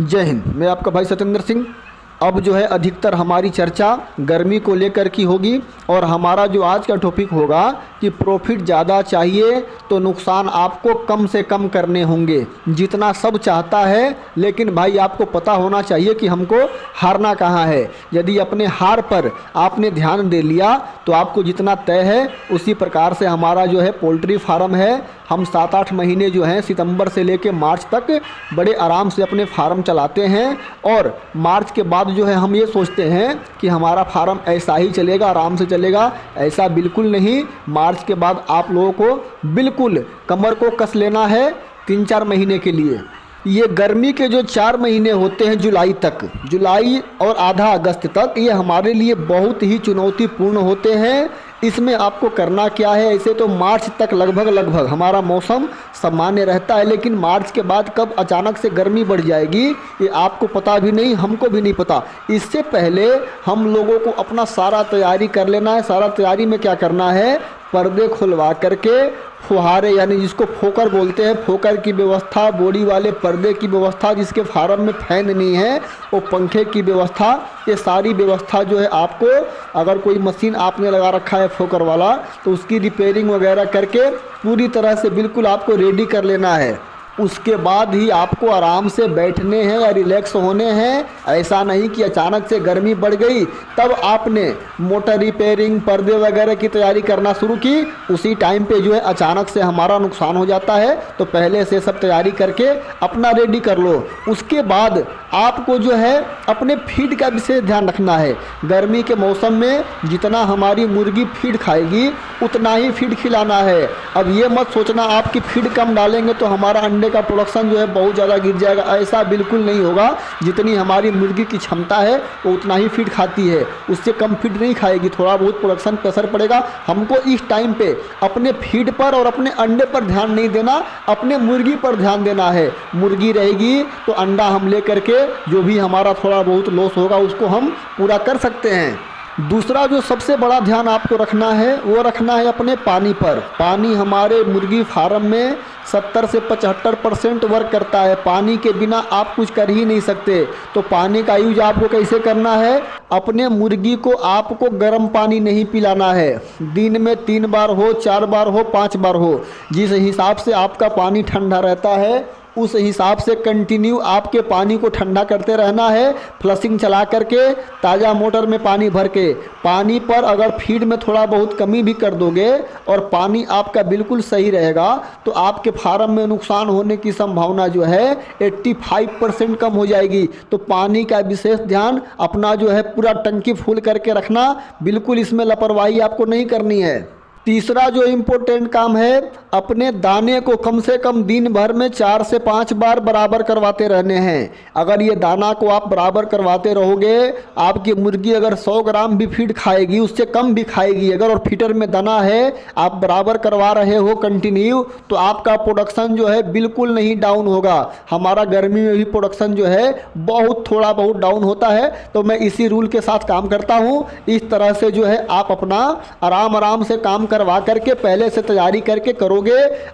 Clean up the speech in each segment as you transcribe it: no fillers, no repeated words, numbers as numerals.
जय हिंद। मैं आपका भाई सत्येंद्र सिंह। अब जो है अधिकतर हमारी चर्चा गर्मी को लेकर की होगी और हमारा जो आज का टॉपिक होगा कि प्रॉफिट ज़्यादा चाहिए तो नुकसान आपको कम से कम करने होंगे। जितना सब चाहता है, लेकिन भाई आपको पता होना चाहिए कि हमको हारना कहाँ है। यदि अपने हार पर आपने ध्यान दे लिया तो आपको जितना तय है उसी प्रकार से हमारा जो है पोल्ट्री फार्म है। हम 7-8 महीने जो हैं सितंबर से लेकर मार्च तक बड़े आराम से अपने फार्म चलाते हैं और मार्च के बाद जो है हम ये सोचते हैं कि हमारा फार्म ऐसा ही चलेगा, आराम से चलेगा। ऐसा बिल्कुल नहीं। मार्च के बाद आप लोगों को बिल्कुल कमर को कस लेना है 3-4 महीने के लिए। ये गर्मी के जो 4 महीने होते हैं जुलाई तक, जुलाई और आधा अगस्त तक, ये हमारे लिए बहुत ही चुनौतीपूर्ण होते हैं। इसमें आपको करना क्या है, ऐसे तो मार्च तक लगभग हमारा मौसम सामान्य रहता है, लेकिन मार्च के बाद कब अचानक से गर्मी बढ़ जाएगी ये आपको पता भी नहीं, हमको भी नहीं पता। इससे पहले हम लोगों को अपना सारा तैयारी कर लेना है। सारा तैयारी में क्या करना है, पर्दे खुलवा करके फुहारे यानी जिसको फोकर बोलते हैं, फोकर की व्यवस्था, बोरी वाले पर्दे की व्यवस्था, जिसके फार्म में फैन नहीं है वो पंखे की व्यवस्था, ये सारी व्यवस्था जो है आपको, अगर कोई मशीन आपने लगा रखा है फोकर वाला तो उसकी रिपेयरिंग वगैरह करके पूरी तरह से बिल्कुल आपको रेडी कर लेना है। उसके बाद ही आपको आराम से बैठने हैं या रिलैक्स होने हैं। ऐसा नहीं कि अचानक से गर्मी बढ़ गई तब आपने मोटर रिपेयरिंग, पर्दे वगैरह की तैयारी करना शुरू की, उसी टाइम पे जो है अचानक से हमारा नुकसान हो जाता है। तो पहले से सब तैयारी करके अपना रेडी कर लो। उसके बाद आपको जो है अपने फीड का विशेष ध्यान रखना है। गर्मी के मौसम में जितना हमारी मुर्गी फीड खाएगी उतना ही फीड खिलाना है। अब ये मत सोचना आपकी फीड कम डालेंगे तो हमारा अंडे का प्रोडक्शन जो है बहुत ज़्यादा गिर जाएगा। ऐसा बिल्कुल नहीं होगा। जितनी हमारी मुर्गी की क्षमता है वो उतना ही फीड खाती है, उससे कम फीड नहीं खाएगी। थोड़ा बहुत प्रोडक्शन पे असर पड़ेगा। हमको इस टाइम पे अपने फीड पर और अपने अंडे पर ध्यान नहीं देना, अपने मुर्गी पर ध्यान देना है। मुर्गी रहेगी तो अंडा हम ले करके जो भी हमारा थोड़ा बहुत लॉस होगा उसको हम पूरा कर सकते हैं। दूसरा जो सबसे बड़ा ध्यान आपको रखना है वो रखना है अपने पानी पर। पानी हमारे मुर्गी फार्म में 70 से 75% वर्क करता है। पानी के बिना आप कुछ कर ही नहीं सकते। तो पानी का यूज आपको कैसे करना है, अपने मुर्गी को आपको गर्म पानी नहीं पिलाना है। दिन में 3 बार हो, 4 बार हो, 5 बार हो, जिस हिसाब से आपका पानी ठंडा रहता है उस हिसाब से कंटिन्यू आपके पानी को ठंडा करते रहना है। फ्लशिंग चला करके ताज़ा मोटर में पानी भर के, पानी पर अगर फीड में थोड़ा बहुत कमी भी कर दोगे और पानी आपका बिल्कुल सही रहेगा तो आपके फार्म में नुकसान होने की संभावना जो है 85% कम हो जाएगी। तो पानी का विशेष ध्यान अपना जो है पूरा टंकी फुल करके रखना, बिल्कुल इसमें लापरवाही आपको नहीं करनी है। तीसरा जो इम्पोर्टेंट काम है, अपने दाने को कम से कम दिन भर में 4 से 5 बार बराबर करवाते रहने हैं। अगर ये दाना को आप बराबर करवाते रहोगे, आपकी मुर्गी अगर 100 ग्राम भी फीड खाएगी उससे कम भी खाएगी अगर, और फीडर में दाना है आप बराबर करवा रहे हो कंटिन्यू, तो आपका प्रोडक्शन जो है बिल्कुल नहीं डाउन होगा। हमारा गर्मी में भी प्रोडक्शन जो है थोड़ा बहुत डाउन होता है। तो मैं इसी रूल के साथ काम करता हूँ। इस तरह से जो है आप अपना आराम से काम करवा करके पहले से तैयारी करके करोगे।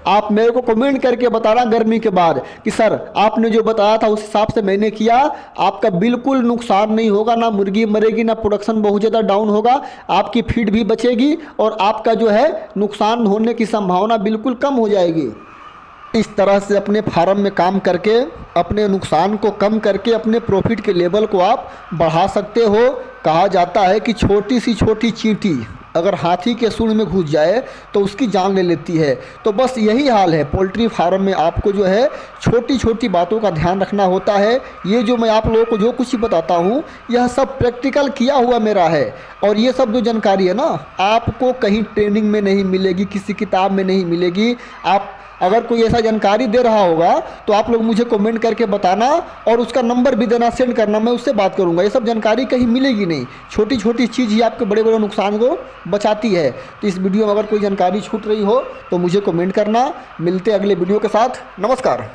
आप मेरे को कमेंट करके बताना गर्मी के बाद कि सर आपने जो बताया था उस हिसाब से मैंने किया। आपका बिल्कुल नुकसान नहीं होगा, ना मुर्गी मरेगी, ना प्रोडक्शन बहुत ज़्यादा डाउन होगा। आपकी फीड भी बचेगी और आपका जो है नुकसान होने की संभावना बिल्कुल कम हो जाएगी। इस तरह से अपने फार्म में काम करके अपने नुकसान को कम करके अपने प्रॉफिट के लेवल को आप बढ़ा सकते हो। कहा जाता है कि छोटी सी छोटी चींटी अगर हाथी के सूंड में घुस जाए तो उसकी जान ले लेती है। तो बस यही हाल है पोल्ट्री फार्म में। आपको जो है छोटी छोटी बातों का ध्यान रखना होता है। ये जो मैं आप लोगों को जो कुछ ही बताता हूँ यह सब प्रैक्टिकल किया हुआ मेरा है। और ये सब जो जानकारी है ना आपको कहीं ट्रेनिंग में नहीं मिलेगी, किसी किताब में नहीं मिलेगी। आप अगर कोई ऐसा जानकारी दे रहा होगा तो आप लोग मुझे कमेंट करके बताना और उसका नंबर भी देना, सेंड करना, मैं उससे बात करूंगा। ये सब जानकारी कहीं मिलेगी नहीं। छोटी छोटी चीज़ ही आपके बड़े बड़े नुकसान को बचाती है। तो इस वीडियो में अगर कोई जानकारी छूट रही हो तो मुझे कमेंट करना। मिलते अगले वीडियो के साथ। नमस्कार।